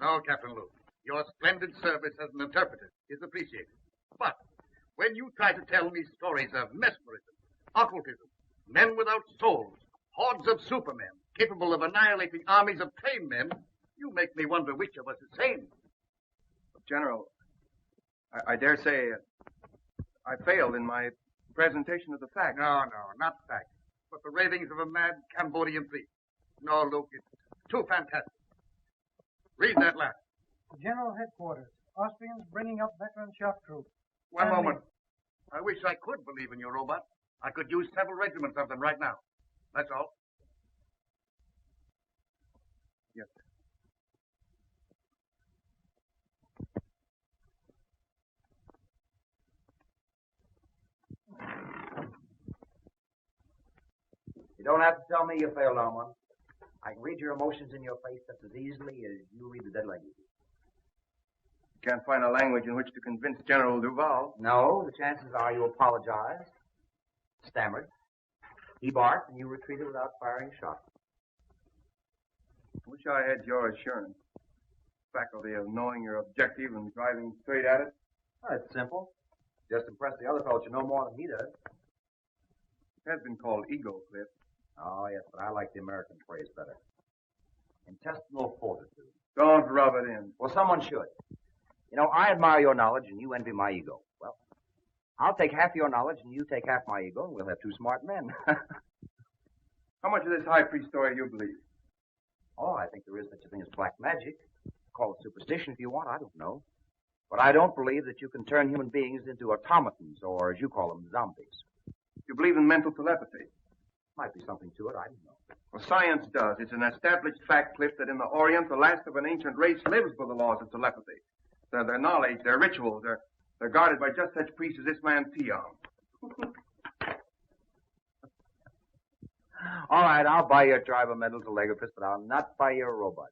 No, Captain Luke. Your splendid service as an interpreter is appreciated. But when you try to tell me stories of mesmerism, occultism, men without souls, hordes of supermen, capable of annihilating armies of trained men, you make me wonder which of us is sane. General, I dare say I failed in my presentation of the facts. No, not facts, but the ravings of a mad Cambodian priest. No, Luke, it's too fantastic. Read that last. General Headquarters. Austrians bringing up veteran shock troops. One moment. I wish I could believe in your robot. I could use several regiments of them right now. That's all. Yes, sir. You don't have to tell me you failed on one. I can read your emotions in your face just as easily as you read the dead language. Can't find a language in which to convince General Duval. No, the chances are you apologized, stammered, he barked, and you retreated without firing a shot. Wish I had your assurance. Faculty of knowing your objective and driving straight at it. Oh, it's simple. Just impress the other fellow you know more than he does. It has been called ego, Cliff. Oh, yes, but I like the American phrase better. Intestinal fortitude. Don't rub it in. Well, someone should. You know, I admire your knowledge and you envy my ego. Well, I'll take half your knowledge and you take half my ego and we'll have two smart men. How much of this high priest story you believe? Oh, I think there is such a thing as black magic. Call it superstition if you want, I don't know. But I don't believe that you can turn human beings into automatons or, as you call them, zombies. You believe in mental telepathy? Might be something to it, I don't know. Well, science does. It's an established fact, Cliff, that in the Orient, the last of an ancient race lives by the laws of telepathy. Their knowledge, their rituals, they're guarded by just such priests as this man Tiong. All right, I'll buy your tribe of mental telegraphist, but I'll not buy your robot.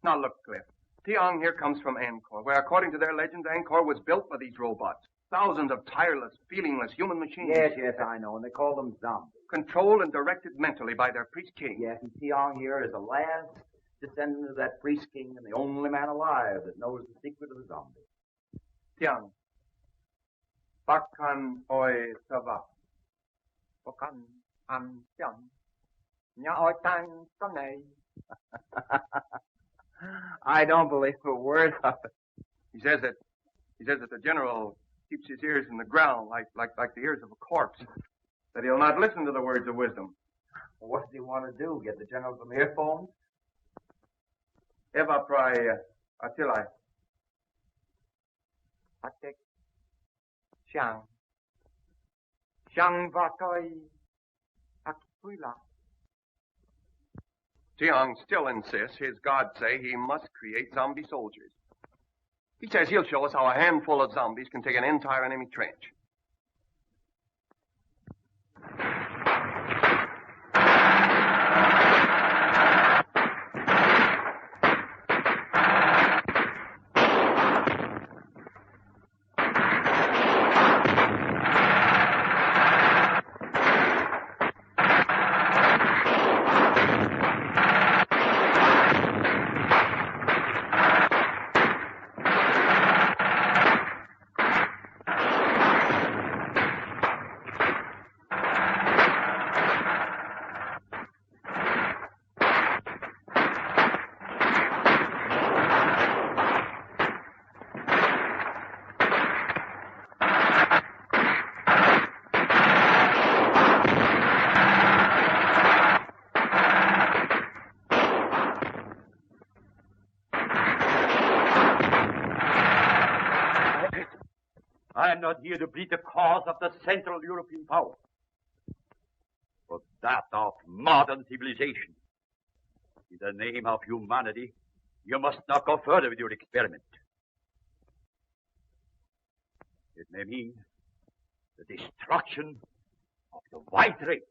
Now, look, Cliff. Tiong here comes from Angkor, where, according to their legends, Angkor was built by these robots. Thousands of tireless, feelingless human machines. Yes, I know, and they call them zombies. Controlled and directed mentally by their priest king. Yes, and Tiong here is the last descendant of that priest king and the only man alive that knows the secret of the zombie. Tiong. Bakan oi sava. Bakan an tiang. Nya oi tang tanay. I don't believe a word of it. He says that the general keeps his ears in the ground like the ears of a corpse. That he'll not listen to the words of wisdom. What does he want to do? Get the general some earphones? Eva prai atilai. Atek. Shang. Shang vatoi akpuila. Tiong still insists his gods say he must create zombie soldiers. He says he'll show us how a handful of zombies can take an entire enemy trench. I am not here to plead the cause of the Central European power, but that of modern civilization. In the name of humanity, you must not go further with your experiment. It may mean the destruction of the white race.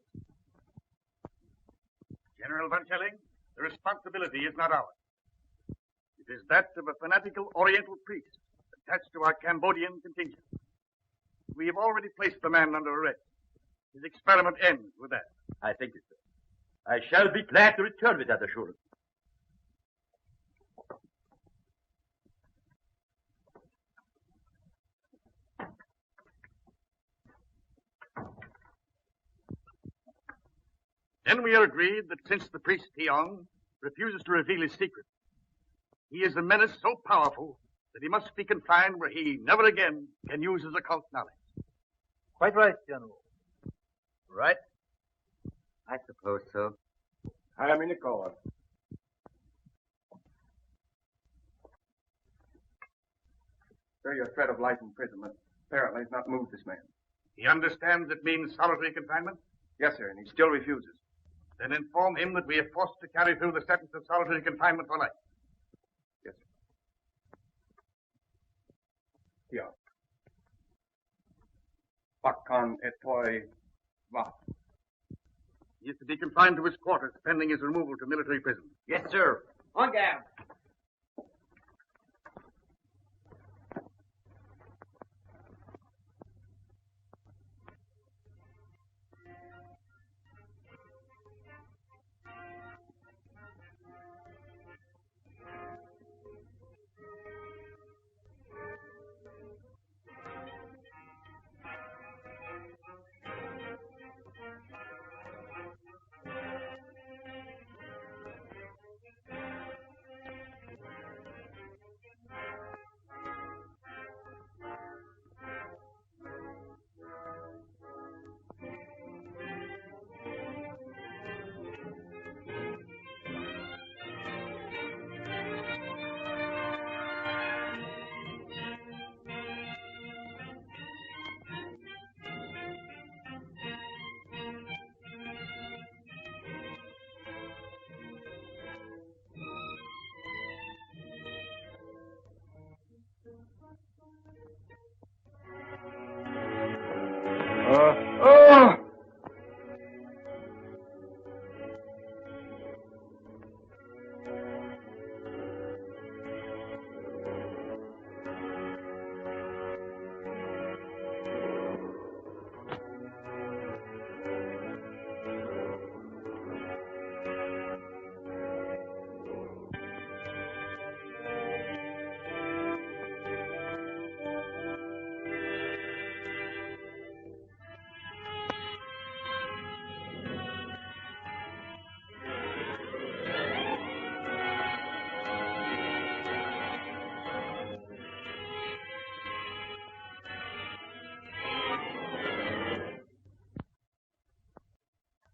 General Van Schelling, the responsibility is not ours. It is that of a fanatical Oriental priest attached to our Cambodian contingent. We have already placed the man under arrest. His experiment ends with that. I think it, sir. I shall be glad to return with that assurance. Then we are agreed that since the priest Tiong refuses to reveal his secret, he is a menace so powerful that he must be confined where he never again can use his occult knowledge. Quite right, General. Right? I suppose so. I am in the call. Sir, your threat of life imprisonment apparently has not moved this man. He understands it means solitary confinement? Yes, sir, and he still refuses. Then inform him that we are forced to carry through the sentence of solitary confinement for life. Yes, sir. Yeah. Bakkan etoi va. He is to be confined to his quarters pending his removal to military prison. Yes, sir. On guard.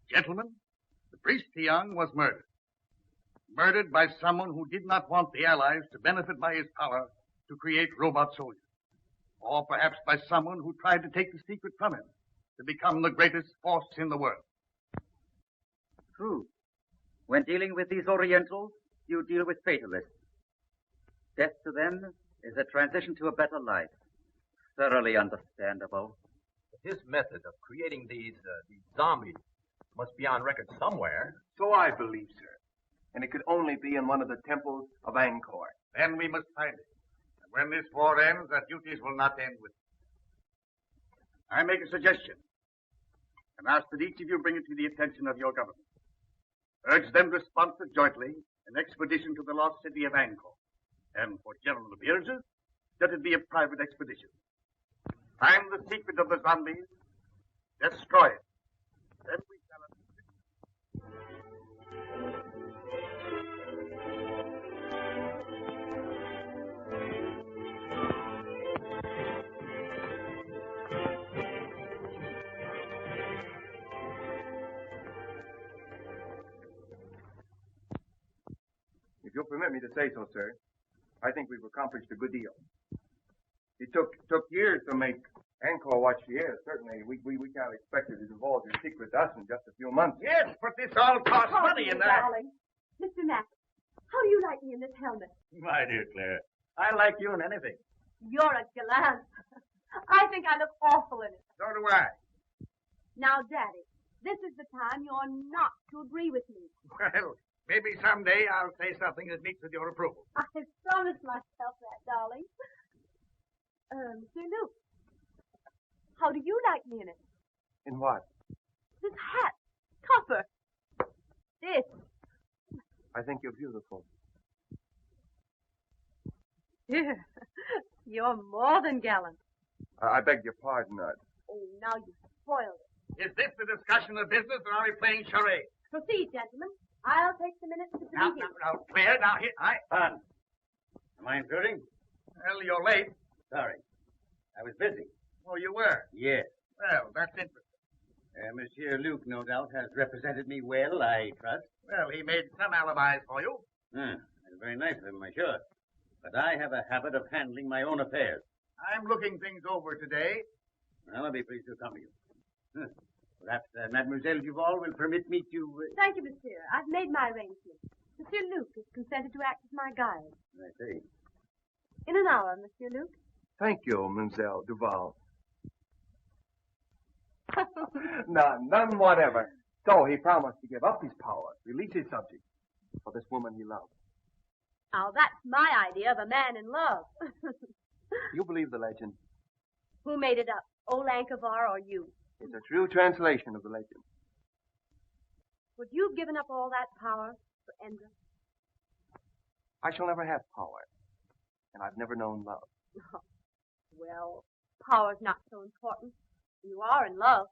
Gentlemen, the priest Tiong was murdered. Murdered by someone who did not want the Allies to benefit by his power to create robot soldiers. Or perhaps by someone who tried to take the secret from him to become the greatest force in the world. True. When dealing with these Orientals, you deal with fatalists. Death to them is a transition to a better life. Thoroughly understandable. His method of creating these zombies must be on record somewhere. So I believe, sir. And it could only be in one of the temples of Angkor. Then we must find it. And when this war ends, our duties will not end with it. I make a suggestion and ask that each of you bring it to the attention of your government. Urge them to sponsor jointly an expedition to the lost city of Angkor. And for general appearances, let it be a private expedition. Find the secret of the zombies, destroy it. Then we shall... If you'll permit me to say so, sir, I think we've accomplished a good deal. It took years to make Angkor what she is. Certainly, we can't expect her to divulge her secret to us in just a few months. Yes, but this all costs money and that. Darling. Mr. Mack, how do you like me in this helmet? My dear Claire, I like you in anything. You're a gallant. I think I look awful in it. So do I. Now, Daddy, this is the time you're not to agree with me. Well, maybe someday I'll say something that meets with your approval. I promised myself that, darling. Sir Luke, how do you like me in it? In what? This hat. Copper. This. I think you're beautiful. Here. You're more than gallant. I beg your pardon, Oh, now you spoiled it. Is this the discussion of business, or are we playing charades? Proceed, gentlemen. I'll take the minutes to Now, proceed. Claire, now, here, Fun. Am I intruding? Well, you're late. Sorry. I was busy. Oh, you were? Yes. Well, that's interesting. Monsieur Luke, no doubt, has represented me well, I trust. Well, he made some alibis for you. That's very nice of him, I'm sure. But I have a habit of handling my own affairs. I'm looking things over today. Well, I'll be pleased to accompany you. Perhaps Mademoiselle Duval will permit me to... Thank you, monsieur. I've made my arrangements. Monsieur Luke has consented to act as my guide. I see. In an hour, Monsieur Luke. Thank you, Mademoiselle Duval. None whatever. So he promised to give up his power, release his subject for this woman he loved. Now, that's my idea of a man in love. You believe the legend? Who made it up? Old Ankavar or you? It's a true translation of the legend. Would you have given up all that power for Endra? I shall never have power, and I've never known love. Well, power's not so important. You are in love.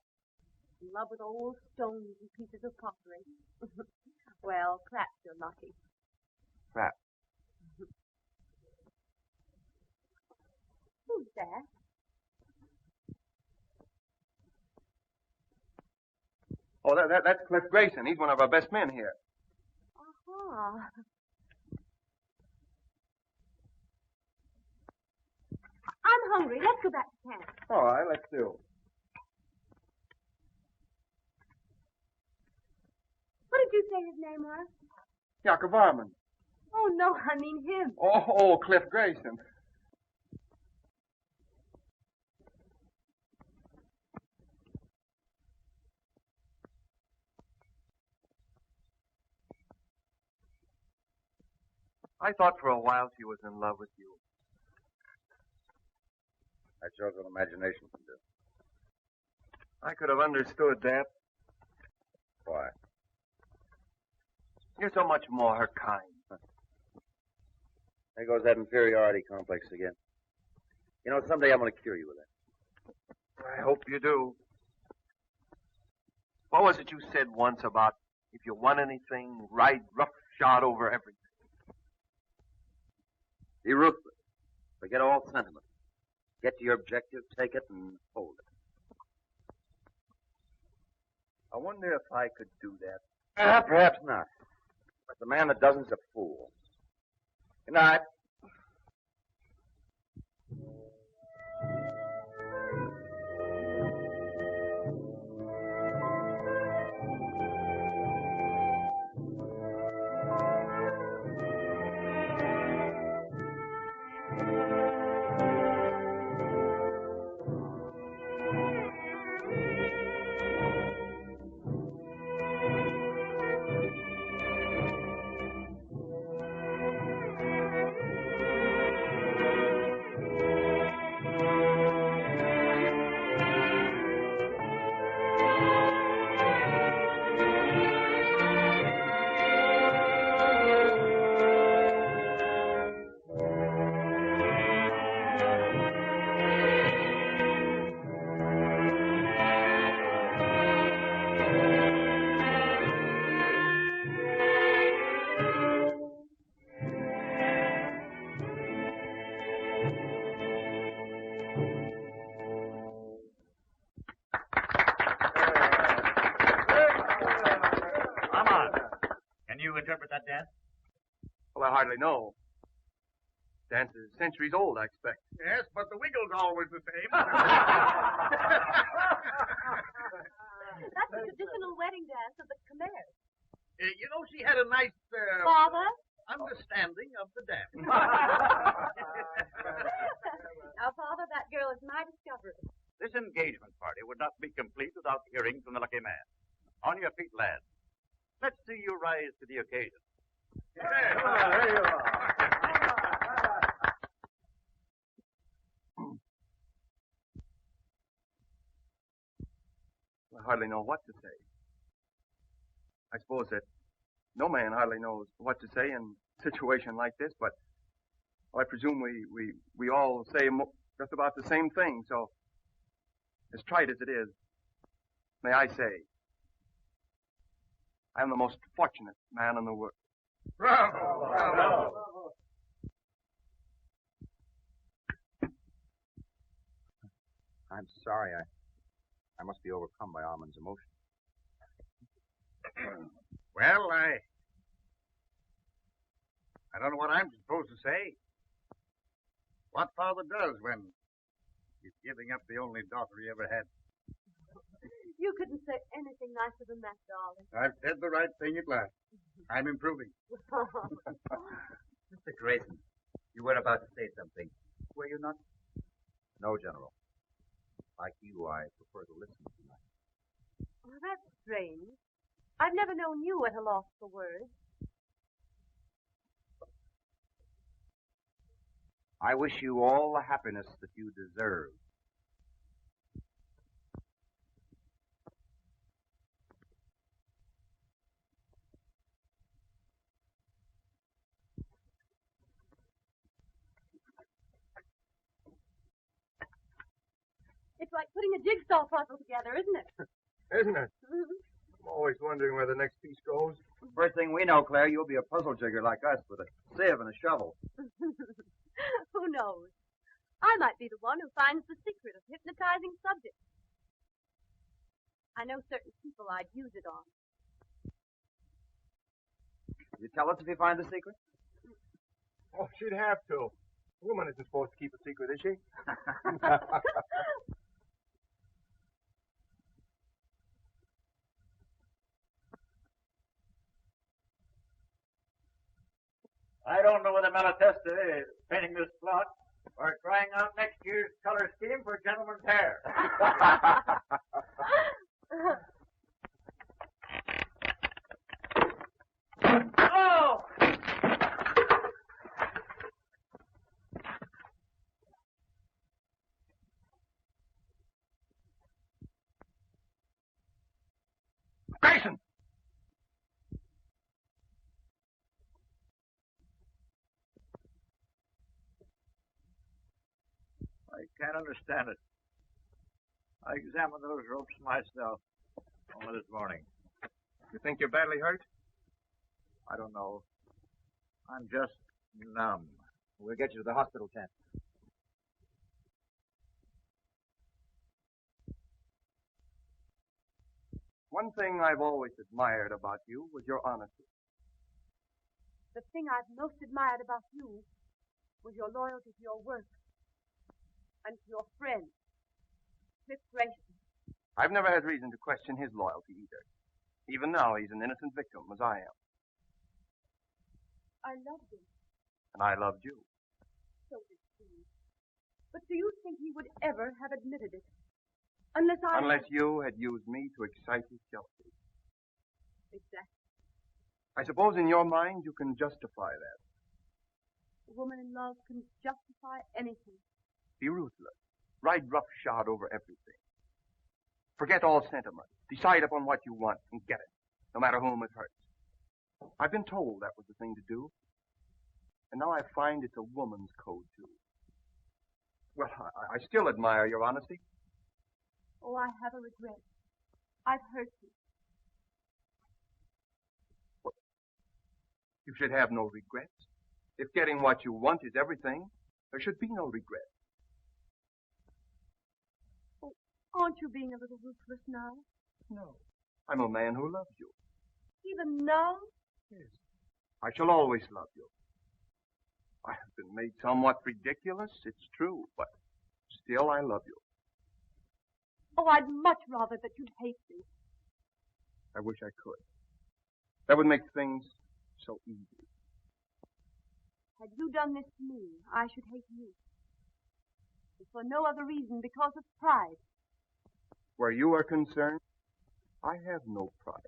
In love with old stones and pieces of pottery. Well, perhaps you're lucky. Perhaps. Who's that? Oh, that's Cliff Grayson. He's one of our best men here. Uh-huh. I'm hungry. Let's go back to camp. All right, let's do. What did you say his name was? Jakob Varman. Oh, no, I mean him. Oh, Cliff Grayson. I thought for a while she was in love with you. That shows what imagination can do. I could have understood that. Why? You're so much more her kind. There goes that inferiority complex again. You know, someday I'm going to cure you with that. I hope you do. What was it you said once about if you want anything, ride roughshod over everything? Be ruthless. Forget all sentiment. Get to your objective, take it, and hold it. I wonder if I could do that. Perhaps not. But the man that doesn't is a fool. Good night. Interpret that dance? Well, I hardly know. Dance is centuries old, I expect. Yes, but the wiggle's always the same. That's the traditional wedding dance of the Khmer. You know, she had a nice Father? understanding of the dance. Now, Father, that girl is my discovery. This engagement party would not be complete without hearing from the lucky man. On your feet, lads. Let's see you rise to the occasion. There you are. I hardly know what to say. I suppose that no man hardly knows what to say in a situation like this, but I presume we all say just about the same thing, so as trite as it is, may I say, I'm the most fortunate man in the world. Bravo! Bravo! I'm sorry. I must be overcome by Armand's emotion. Well, I don't know what I'm supposed to say. What father does when he's giving up the only daughter he ever had. You couldn't say anything nicer than that, darling. I've said the right thing at last. I'm improving. Mr. Grayson, you were about to say something. Were you not? No, General. Like you, I prefer to listen tonight. Well, that's strange. I've never known you at a loss for words. I wish you all the happiness that you deserve. It's like putting a jigsaw puzzle together, isn't it? Isn't it? I'm always wondering where the next piece goes. First thing we know, Claire, you'll be a puzzle jigger like us with a sieve and a shovel. Who knows? I might be the one who finds the secret of hypnotizing subjects. I know certain people I'd use it on. You tell us if you find the secret? Oh, she'd have to. A woman isn't supposed to keep a secret, is she? I don't know whether Malatesta is painting this plot or trying out next year's color scheme for gentlemen's hair. Oh! Grayson! I can't understand it. I examined those ropes myself only this morning. You think you're badly hurt? I don't know. I'm just numb. We'll get you to the hospital tent. One thing I've always admired about you was your honesty. The thing I've most admired about you was your loyalty to your work and to your friend, Smith Grayson. I've never had reason to question his loyalty either. Even now, he's an innocent victim, as I am. I loved him. And I loved you. So did he. But do you think he would ever have admitted it? Unless you had used me to excite his jealousy. Exactly. I suppose in your mind you can justify that. A woman in love can justify anything. Be ruthless. Ride roughshod over everything. Forget all sentiment. Decide upon what you want and get it, no matter whom it hurts. I've been told that was the thing to do. And now I find it's a woman's code, too. Well, I still admire your honesty. Oh, I have a regret. I've hurt you. Well, you should have no regrets. If getting what you want is everything, there should be no regret. Oh, aren't you being a little ruthless now? No. I'm a man who loves you. Even now? Yes. I shall always love you. I have been made somewhat ridiculous, it's true, but still I love you. Oh, I'd much rather that you'd hate me. I wish I could. That would make things so easy. Had you done this to me, I should hate you. If for no other reason, because of pride. Where you are concerned, I have no pride.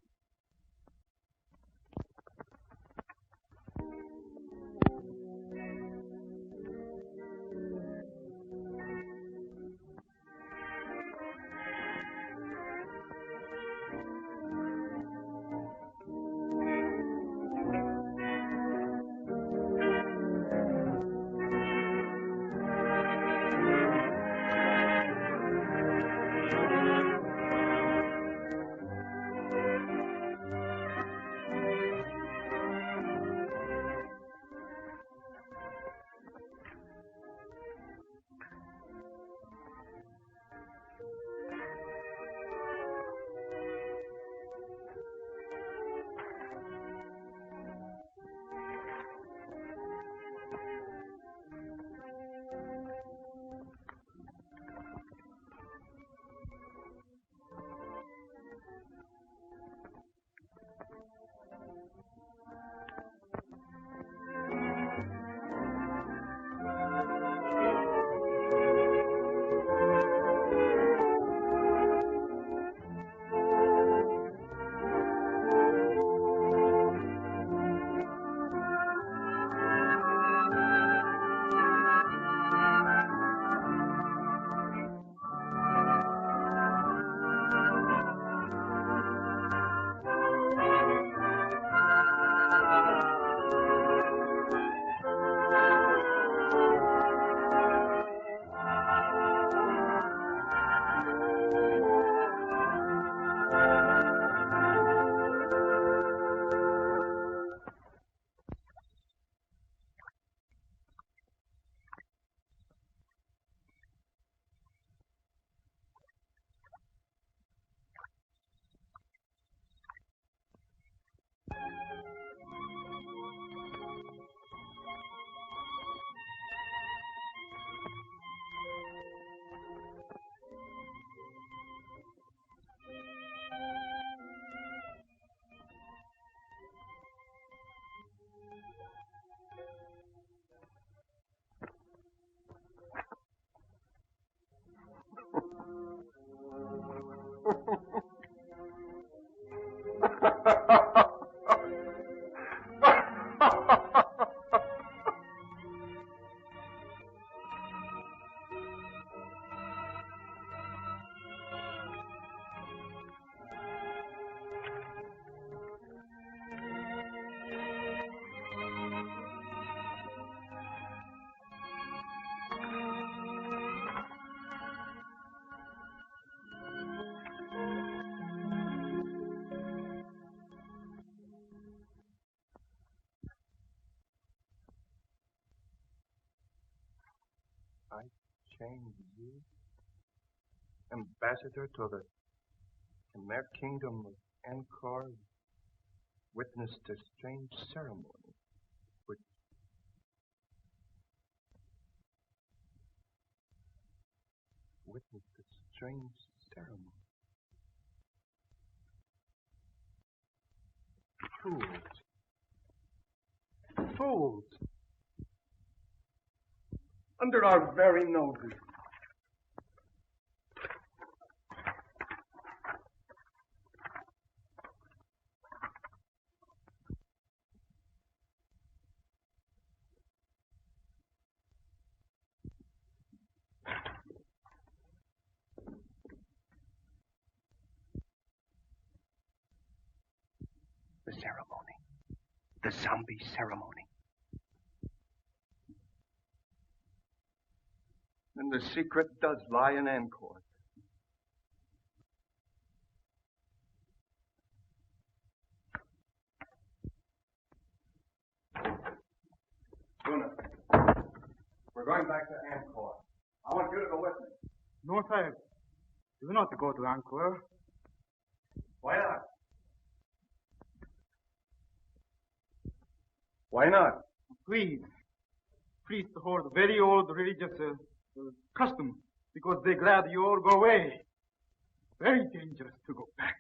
I change you, ambassador to the Khmer kingdom of Angkor, witnessed a strange ceremony, which witnessed a strange ceremony. Fools. Fools. Under our very noses. The ceremony. The zombie ceremony. And the secret does lie in Angkor. Luna, we're going back to Angkor. I want you to go with me. No, Sahib. Do not go to Angkor. Why not? Why not? Please. Priests hold very old religious custom because they're glad you all go away. Very dangerous to go back.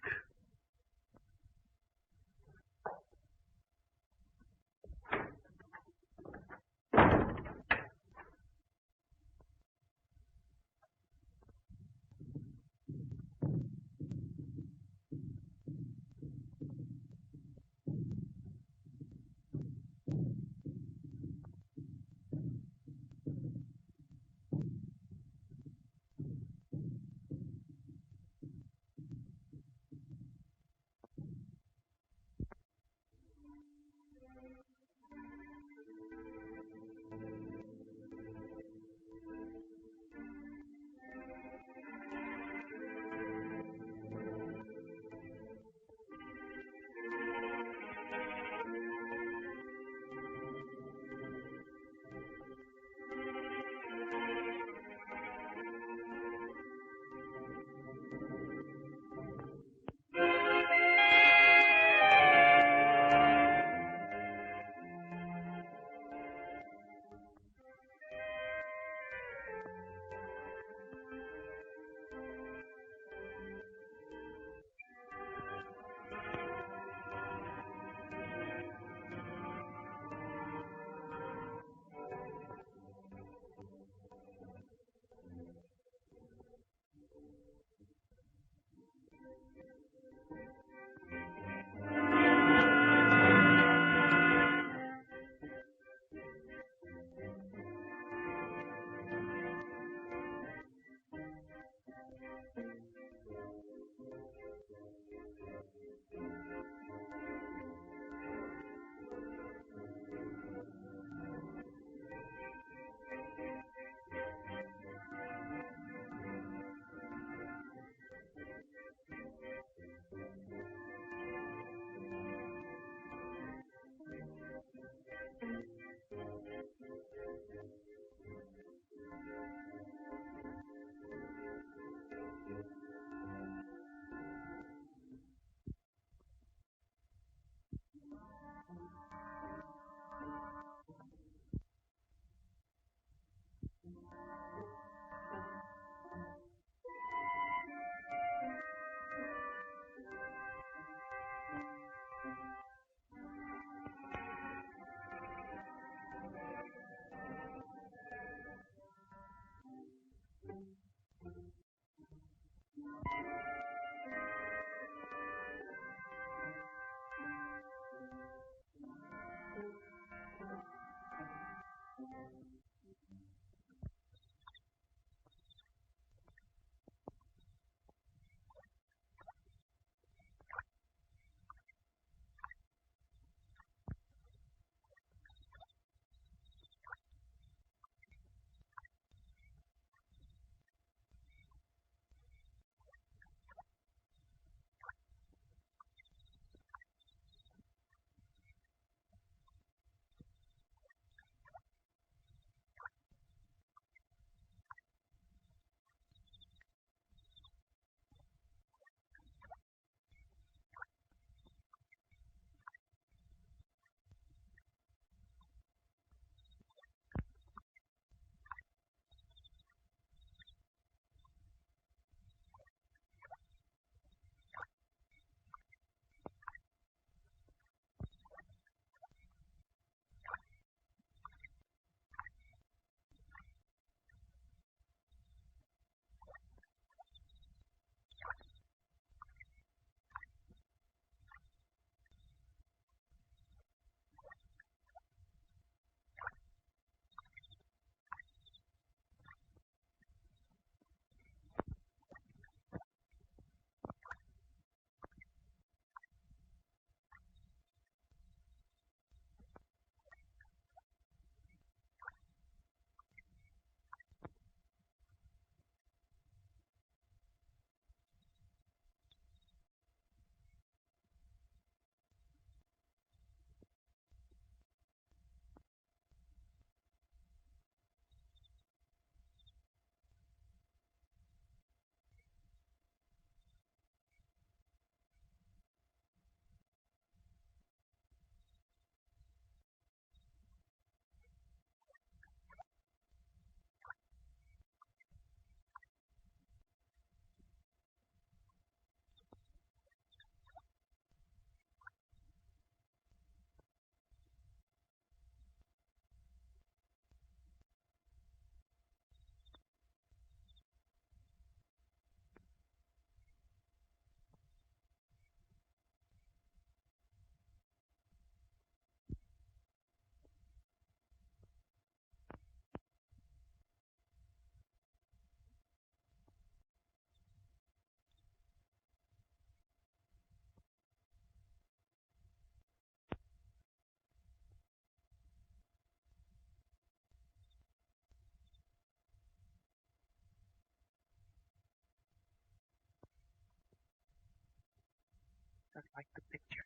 Just like the picture.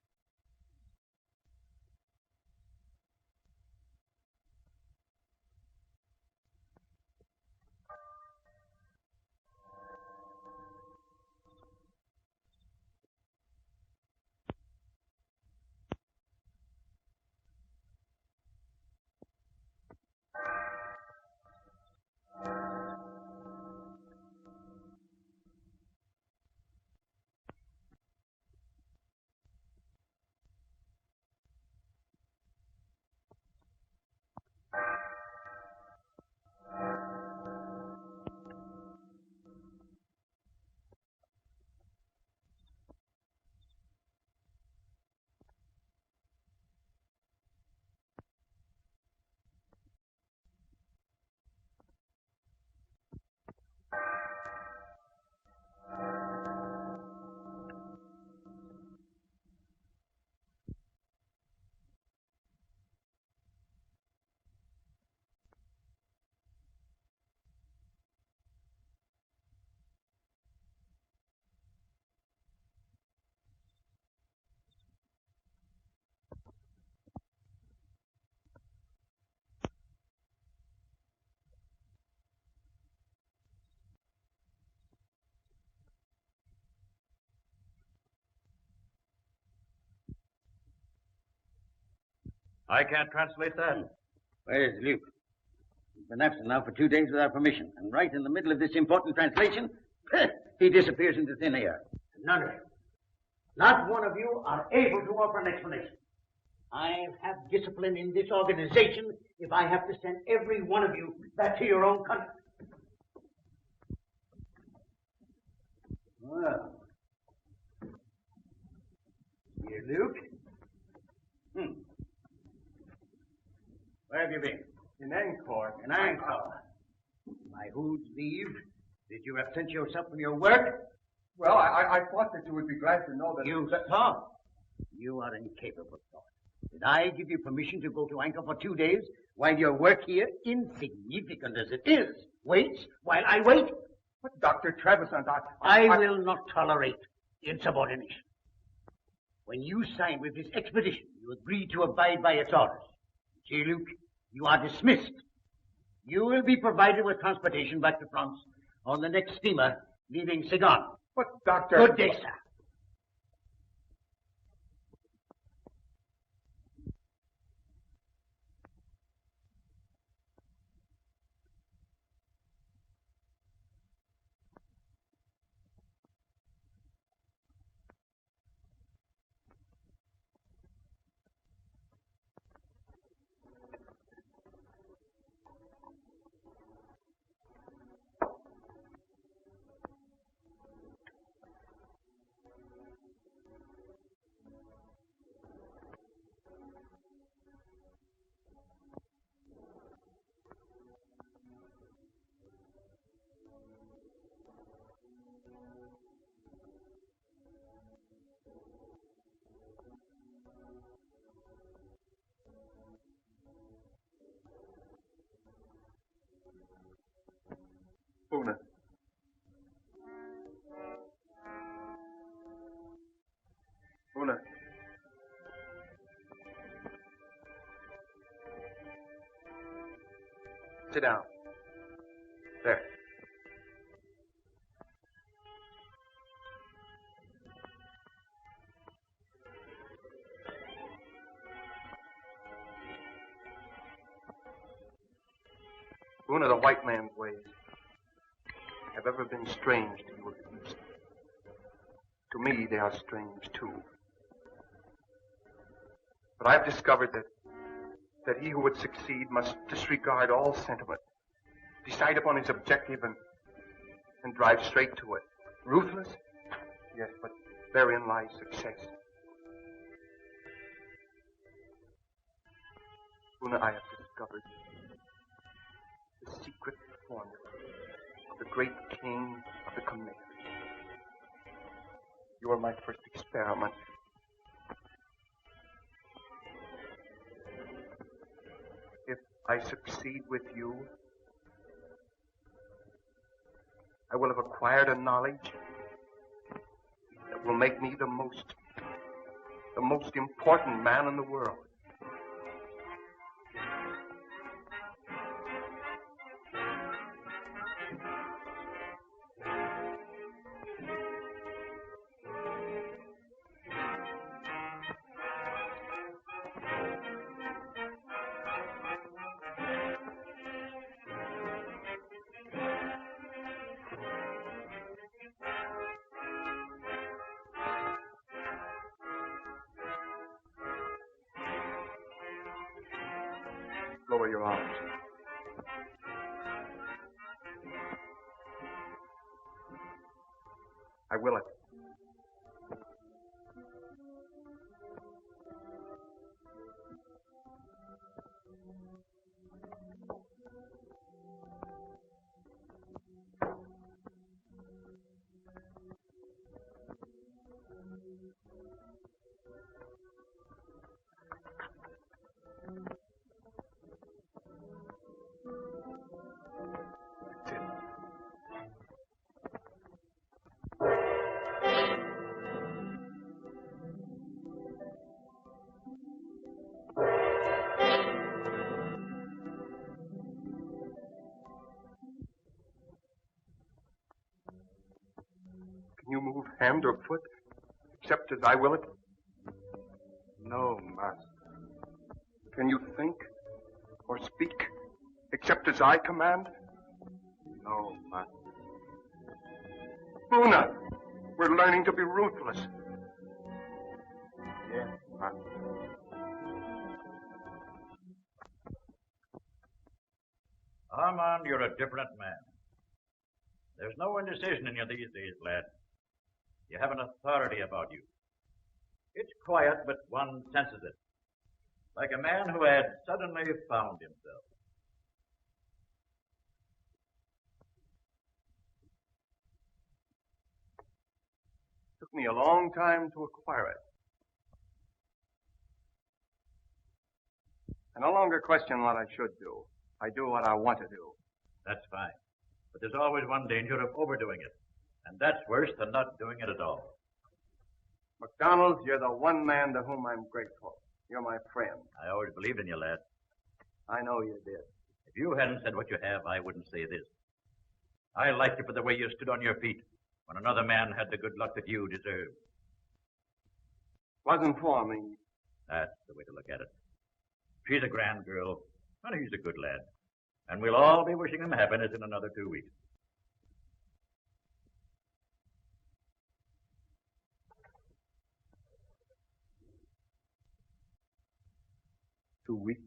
I can't translate that. Where's Luke? He's been absent now for 2 days without permission. And right in the middle of this important translation, he disappears into thin air. None of you. Not one of you are able to offer an explanation. I have discipline in this organization if I have to send every one of you back to your own country. Well. Here, Luke. Where have you been? In Angkor. In Angkor. By whose leave did you absent yourself from your work? Well, I thought that you would be glad to know that... You thought? You are incapable of thought. Did I give you permission to go to Angkor for 2 days while your work here, insignificant as it is, waits while I wait? But Dr. Trevisan, I will not tolerate insubordination. When you signed with this expedition, you agreed to abide by its orders. J-Luke, you are dismissed. You will be provided with transportation back to France on the next steamer leaving Saigon. But, Doctor... Good day, sir. Una. Una. Sit down. There. Una, the white man's ways have ever been strange to you of the East. To me, they are strange, too. But I've discovered that he who would succeed must disregard all sentiment, decide upon his objective, and drive straight to it. Ruthless? Yes, but therein lies success. Una, I have discovered the secret formula of the great king of the Khmer. You are my first experiment. If I succeed with you, I will have acquired a knowledge that will make me the most important man in the world. Lower your arms. I will it. Can you move hand or foot, except as I will it? No, Master. Can you think or speak, except as I command? No, Master. Una, we're learning to be ruthless. Yes, Master. Armand, you're a different man. There's no indecision in you these days, lad. You have an authority about you. It's quiet, but one senses it. Like a man who had suddenly found himself. took me a long time to acquire it. I no longer question what I should do. I do what I want to do. That's fine. But there's always one danger of overdoing it. And that's worse than not doing it at all. McDonald, you're the one man to whom I'm grateful. You're my friend. I always believed in you, lad. I know you did. If you hadn't said what you have, I wouldn't say this. I liked you for the way you stood on your feet when another man had the good luck that you deserved. Wasn't for me. That's the way to look at it. She's a grand girl, and he's a good lad. And we'll all be wishing him happiness in another 2 weeks. Two weeks.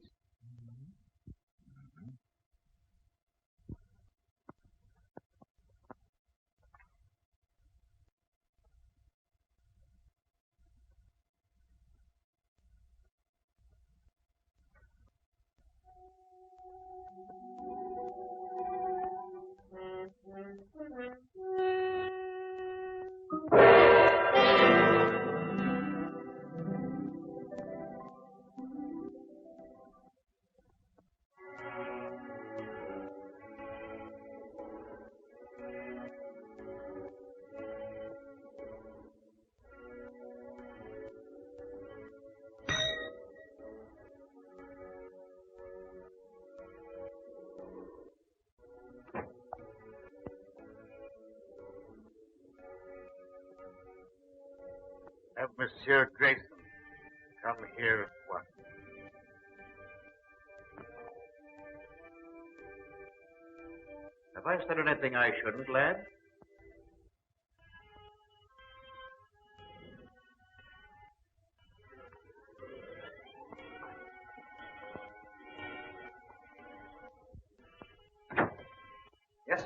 Have Monsieur Grayson come here at once. Have I said anything I shouldn't, lad? Yes?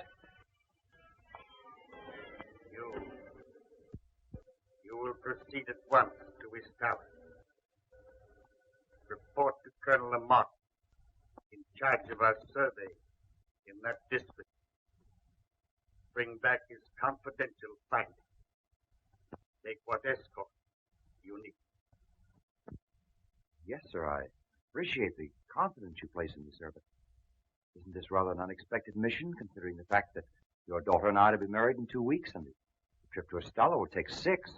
You will proceed at once to his tower. Report to Colonel Lamont, in charge of our survey in that district. Bring back his confidential findings. Take what escort you need. Yes, sir. I appreciate the confidence you place in me, sir, but isn't this rather an unexpected mission, considering the fact that your daughter and I are to be married in 2 weeks, and the trip to Estella will take 6?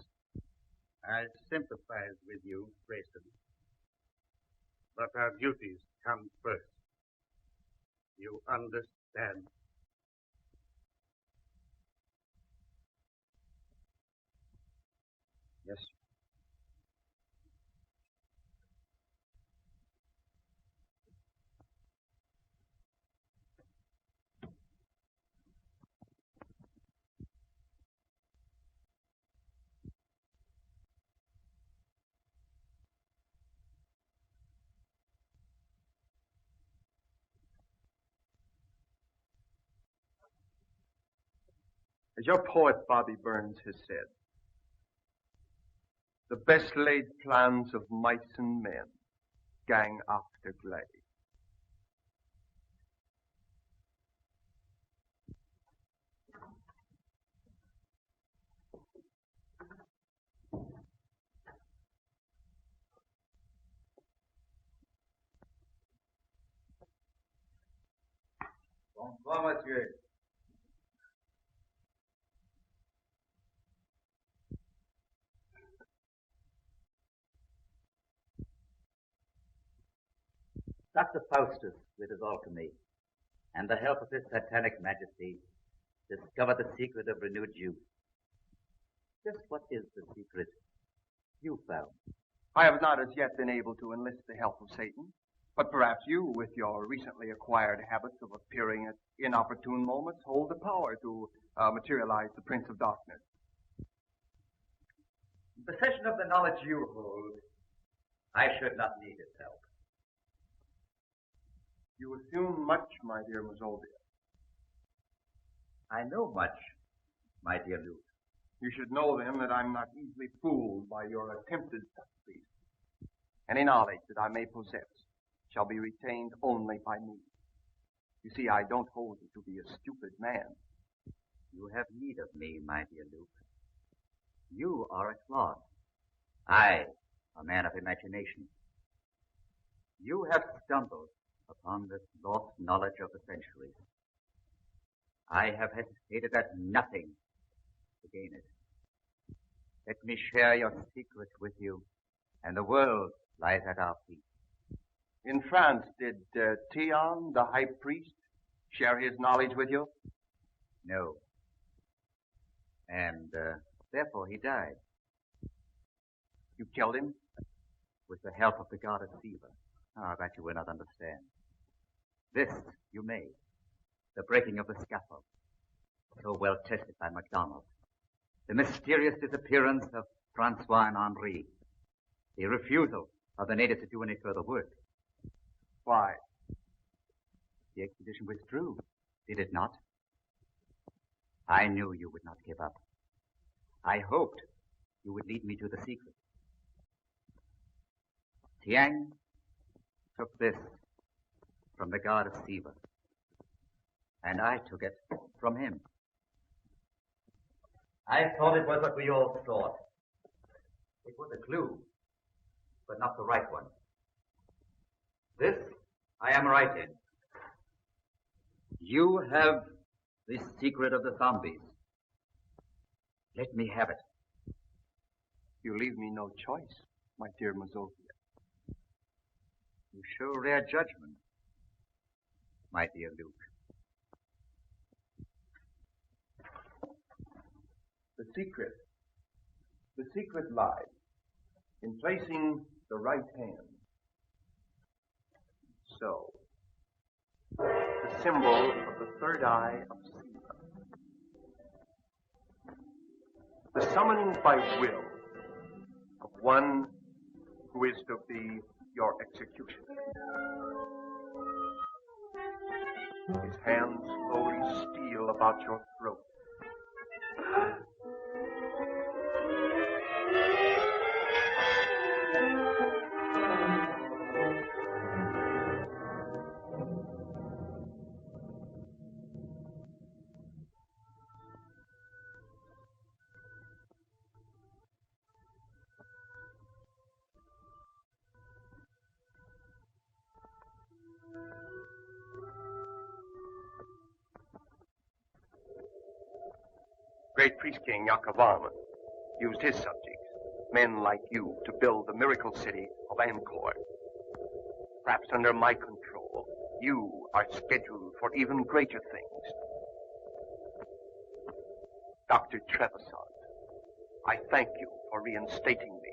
I sympathize with you, Grayson. But our duties come first. You understand? Yes. As your poet Bobby Burns has said, the best laid plans of mice and men gang after glade. Bonsoir, monsieur. Dr. Faustus, with his alchemy, and the help of his satanic majesty, discover the secret of renewed youth. Just what is the secret you found? I have not as yet been able to enlist the help of Satan, but perhaps you, with your recently acquired habits of appearing at inopportune moments, hold the power to materialize the Prince of Darkness. In possession of the knowledge you hold, I should not need his help. You assume much, my dear Mazoldia. I know much, my dear Luke. You should know, then, that I'm not easily fooled by your attempted subtleties. Any knowledge that I may possess shall be retained only by me. You see, I don't hold you to be a stupid man. You have need of me, my dear Luke. You are a clod. I, a man of imagination. You have stumbled upon this lost knowledge of the centuries. I have hesitated at nothing to gain it. Let me share your secret with you, and the world lies at our feet. In France, did Theon, the high priest, share his knowledge with you? No. And therefore he died. You killed him? With the help of the goddess Siva. Ah, that you will not understand. This you may. The breaking of the scaffold, so well tested by MacDonald. The mysterious disappearance of Francois and Henri. The refusal of the natives to do any further work. Why? The expedition withdrew, did it not? I knew you would not give up. I hoped you would lead me to the secret. Tiang took this from the goddess Siva, and I took it from him. I thought it was what we all thought. It was a clue, but not the right one. This I am right in. You have the secret of the zombies. Let me have it. You leave me no choice, my dear Mazovia. You show rare judgment, my dear Luke. The secret lies in placing the right hand. So, the symbol of the third eye of Siva. The summoning by will of one who is to be your executioner. His hands slowly steal about your throat. Great priest king Yakavan used his subjects, men like you, to build the miracle city of Angkor. Perhaps under my control, you are scheduled for even greater things. Dr. Trevisan, I thank you for reinstating me.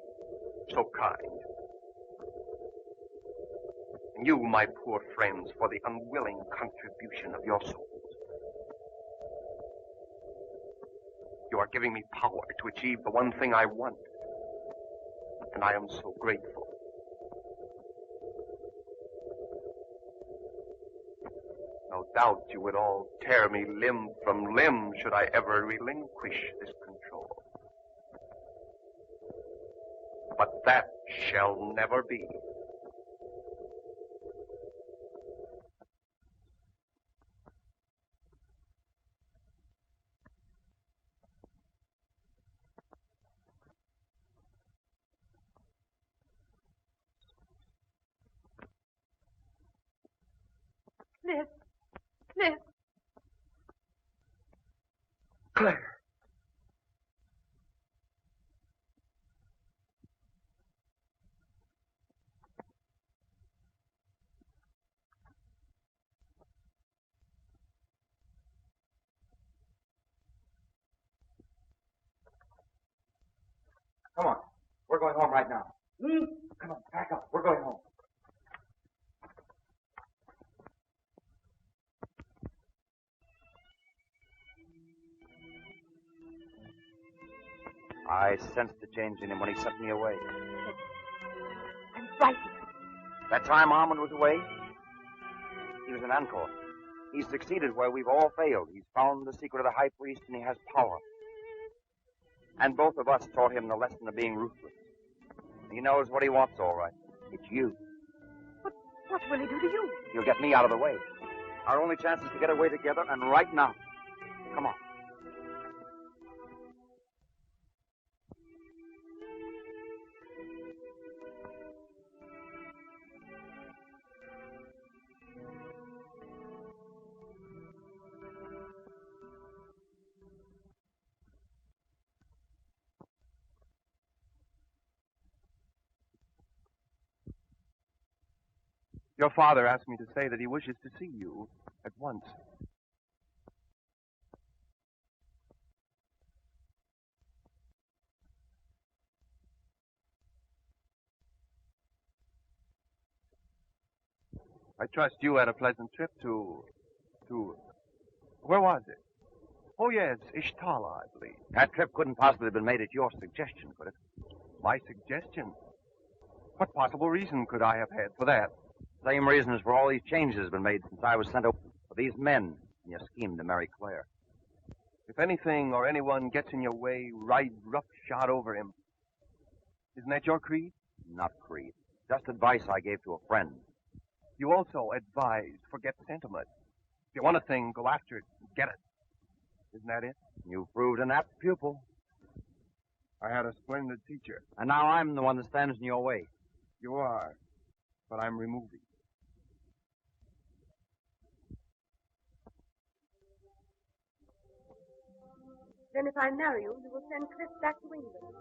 So kind. And you, my poor friends, for the unwilling contribution of your souls. You are giving me power to achieve the one thing I want. And I am so grateful. No doubt you would all tear me limb from limb should I ever relinquish this control. But that shall never be. Cliff. Claire. Come on. We're going home right now. Come on, pack up. We're going home. I sensed the change in him when he sent me away. I'm frightened. That time Armand was away, he was in Angkor. He's succeeded where we've all failed. He's found the secret of the high priest, and he has power. And both of us taught him the lesson of being ruthless. He knows what he wants, all right. It's you. What will he do to you? He'll get me out of the way. Our only chance is to get away together, and right now. Come on. Your father asked me to say that he wishes to see you at once. I trust you had a pleasant trip to... Where was it? Oh, yes, Ishtala, I believe. That trip couldn't possibly have been made at your suggestion, could it? My suggestion? What possible reason could I have had for that? Same reasons for all these changes have been made since I was sent over for these men in your scheme to marry Claire. If anything or anyone gets in your way, ride roughshod over him. Isn't that your creed? Not creed. Just advice I gave to a friend. You also advise, forget sentiment. If you want a thing, go after it and get it. Isn't that it? You proved an apt pupil. I had a splendid teacher. And now I'm the one that stands in your way. You are, but I'm removing. Then if I marry you, you will send Cliff back to England.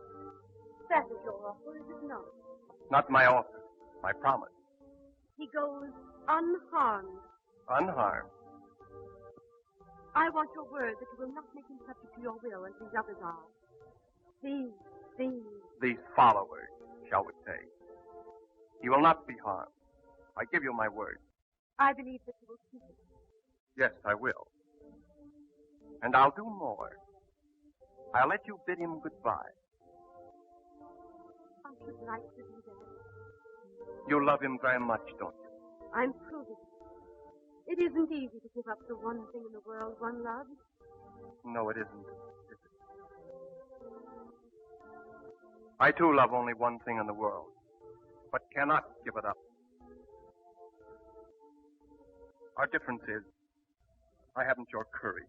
That is your offer, is it not? Not my offer, my promise. He goes unharmed. Unharmed. I want your word that you will not make him subject to your will as these others are. These followers, shall we say. He will not be harmed. I give you my word. I believe that you will keep it. Yes, I will. And I'll do more. I'll let you bid him goodbye. I should like to do that. You love him very much, don't you? I'm proving it. It isn't easy to give up the one thing in the world one loves. No, it isn't. Is it? I, too, love only one thing in the world, but cannot give it up. Our difference is, I haven't your courage.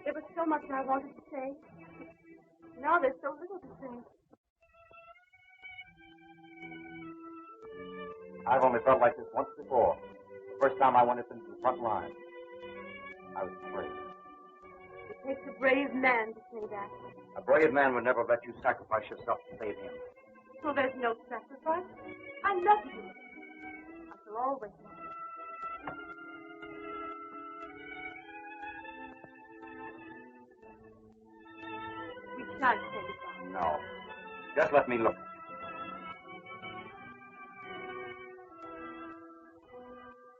There was so much I wanted to say. Now there's so little to say. I've only felt like this once before. The first time I went into the front line. I was afraid. It takes a brave man to say that. A brave man would never let you sacrifice yourself to save him. So there's no sacrifice. I love you. I shall always love you. We shan't say goodbye. No. Just let me look.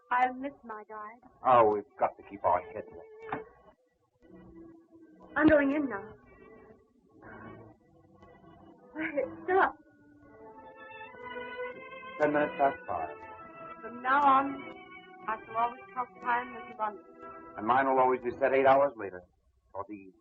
I'll miss my guide. Oh, we've got to keep our heads up. I'm going in now. Stop. 10 minutes past 5. From now on, I shall always count time as abundance. And mine will always be set 8 hours later. For these.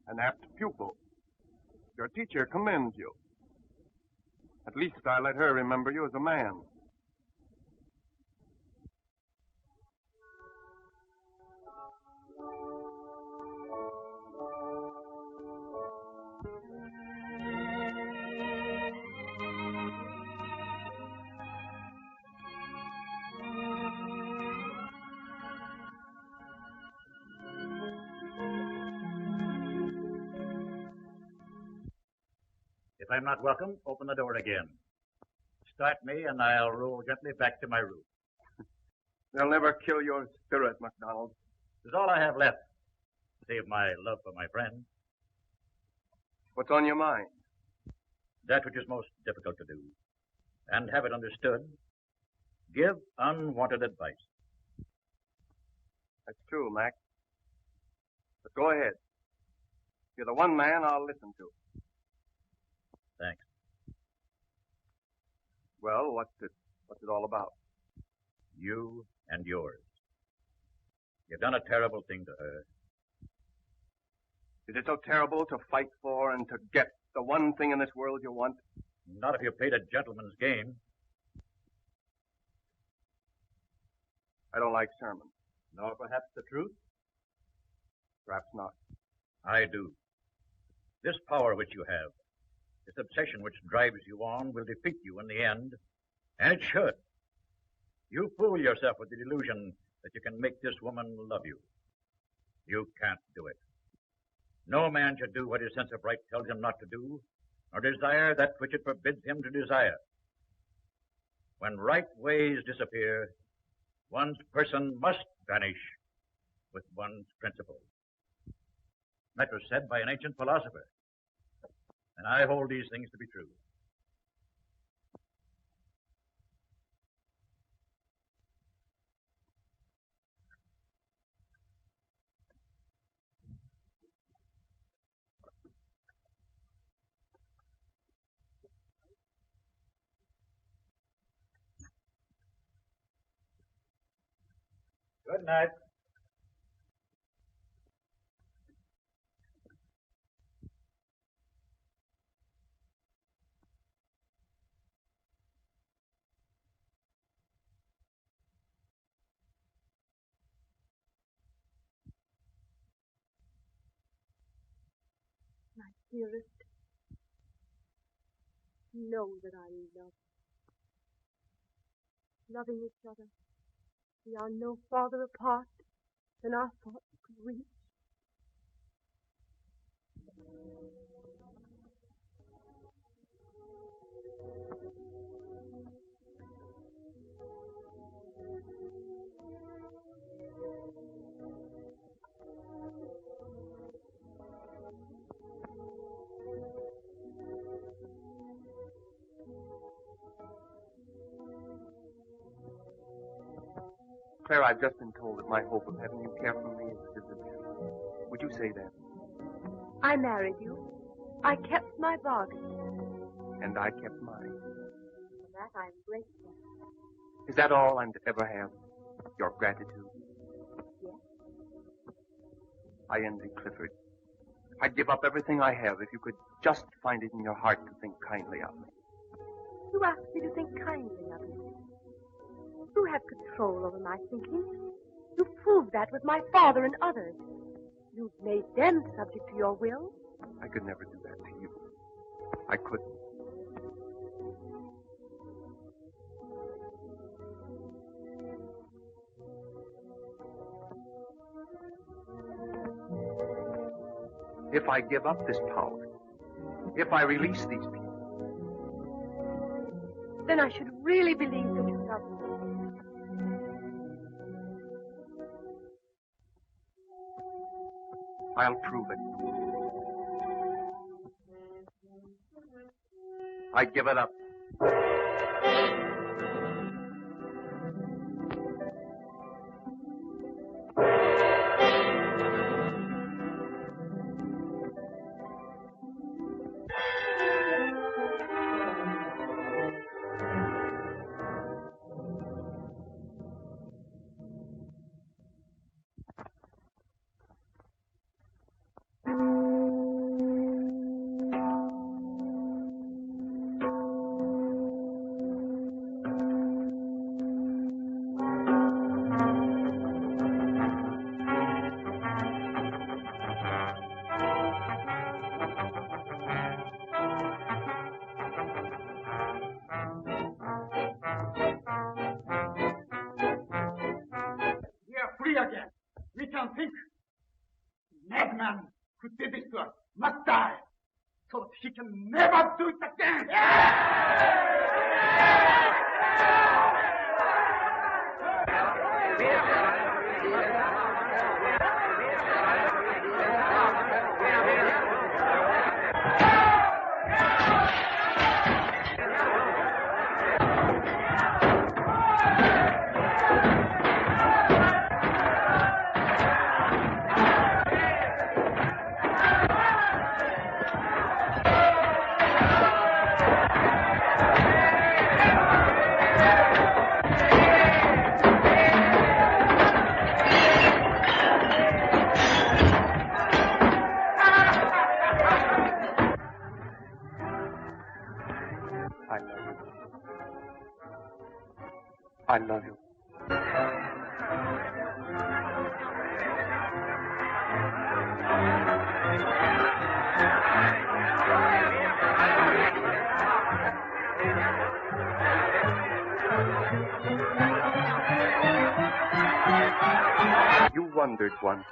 An apt pupil. Your teacher commends you. At least I let her remember you as a man. If I'm not welcome, open the door again. Start me, and I'll roll gently back to my room. They'll never kill your spirit, MacDonald. It's all I have left, save my love for my friend. What's on your mind? That which is most difficult to do. And have it understood. Give unwanted advice. That's true, Mac. But go ahead. You're the one man I'll listen to. Thanks. Well, what's it all about? You and yours. You've done a terrible thing to her. Is it so terrible to fight for and to get the one thing in this world you want? Not if you played a gentleman's game. I don't like sermons. Nor perhaps the truth? Perhaps not. I do. This power which you have, this obsession which drives you on, will defeat you in the end. And it should. You fool yourself with the delusion that you can make this woman love you. You can't do it. No man should do what his sense of right tells him not to do, nor desire that which it forbids him to desire. When right ways disappear, one's person must vanish with one's principles. That was said by an ancient philosopher, and I hold these things to be true. Good night. My dearest, know that I love you. Loving each other, we are no farther apart than our thoughts could reach. Claire, I've just been told that my hope of having you care for me is diminished. Would you say that? I married you. I kept my bargain. And I kept mine. For that I am grateful. Is that all I'm to ever have? Your gratitude? Yes. I envy Clifford. I'd give up everything I have if you could just find it in your heart to think kindly of me. You asked me to think kindly of you. You have control over my thinking. You proved that with my father and others. You've made them subject to your will. I could never do that to you. I couldn't. If I give up this power, if I release these people, then I should really believe that you love me. I'll prove it. I give it up. Again. We can think. Madman who did this to us must die. So she can never do it again. I love you. You wondered once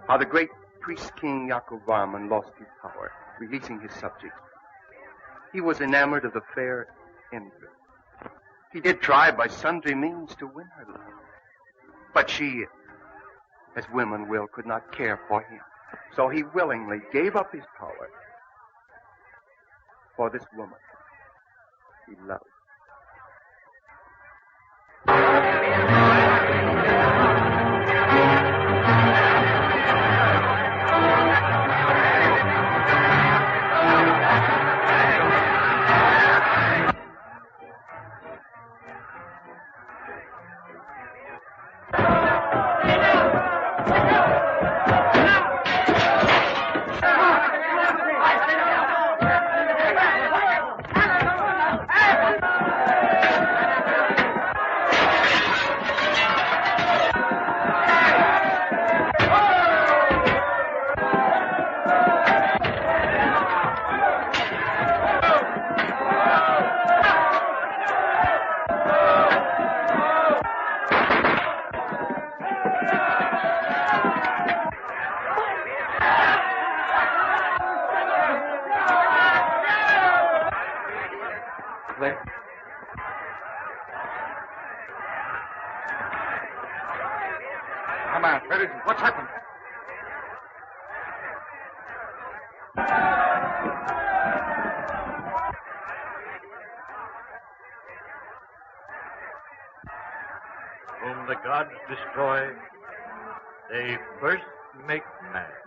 how the great priest-king Yakovarman lost his power, releasing his subjects. He was enamored of the fair Empress. He did try by sundry means to win her love. But she, as women will, could not care for him. So he willingly gave up his power for this woman he loved. Come on, where is he? What's happened? Whom the gods destroy, they first make mad.